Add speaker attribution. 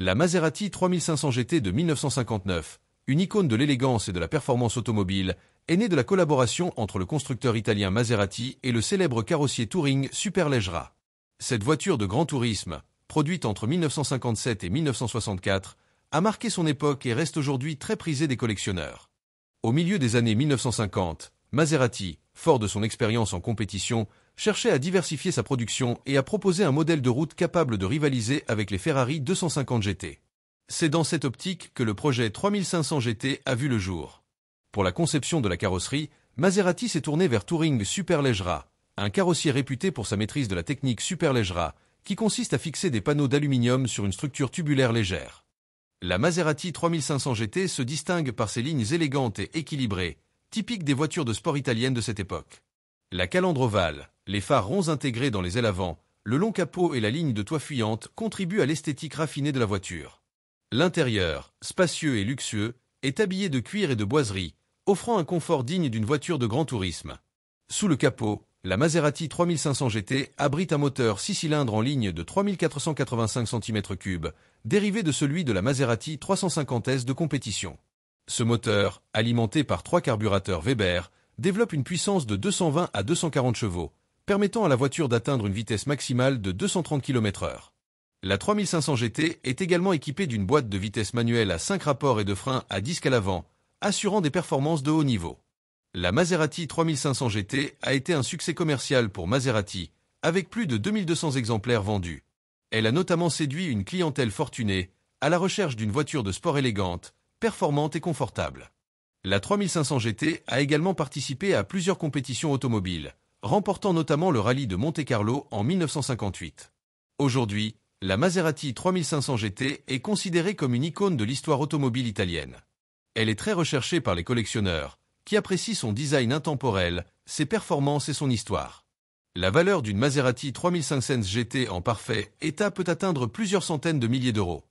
Speaker 1: La Maserati 3500 GT de 1959, une icône de l'élégance et de la performance automobile, est née de la collaboration entre le constructeur italien Maserati et le célèbre carrossier touring Superleggera. Cette voiture de grand tourisme, produite entre 1957 et 1964, a marqué son époque et reste aujourd'hui très prisée des collectionneurs. Au milieu des années 1950, Maserati, fort de son expérience en compétition, cherchait à diversifier sa production et à proposer un modèle de route capable de rivaliser avec les Ferrari 250 GT. C'est dans cette optique que le projet 3500 GT a vu le jour. Pour la conception de la carrosserie, Maserati s'est tourné vers Touring Superleggera, un carrossier réputé pour sa maîtrise de la technique Superleggera, qui consiste à fixer des panneaux d'aluminium sur une structure tubulaire légère. La Maserati 3500 GT se distingue par ses lignes élégantes et équilibrées, typiques des voitures de sport italiennes de cette époque. La calandre ovale, les phares ronds intégrés dans les ailes avant, le long capot et la ligne de toit fuyante contribuent à l'esthétique raffinée de la voiture. L'intérieur, spacieux et luxueux, est habillé de cuir et de boiserie, offrant un confort digne d'une voiture de grand tourisme. Sous le capot, la Maserati 3500 GT abrite un moteur 6 cylindres en ligne de 3485 cm3, dérivé de celui de la Maserati 350S de compétition. Ce moteur, alimenté par 3 carburateurs Weber, développe une puissance de 220 à 240 chevaux, permettant à la voiture d'atteindre une vitesse maximale de 230 km/h. La 3500 GT est également équipée d'une boîte de vitesse manuelle à 5 rapports et de freins à disque à l'avant, assurant des performances de haut niveau. La Maserati 3500 GT a été un succès commercial pour Maserati, avec plus de 2200 exemplaires vendus. Elle a notamment séduit une clientèle fortunée, à la recherche d'une voiture de sport élégante, performante et confortable. La 3500 GT a également participé à plusieurs compétitions automobiles, remportant notamment le rallye de Monte-Carlo en 1958. Aujourd'hui, la Maserati 3500 GT est considérée comme une icône de l'histoire automobile italienne. Elle est très recherchée par les collectionneurs, qui apprécient son design intemporel, ses performances et son histoire. La valeur d'une Maserati 3500 GT en parfait état peut atteindre plusieurs centaines de milliers d'euros.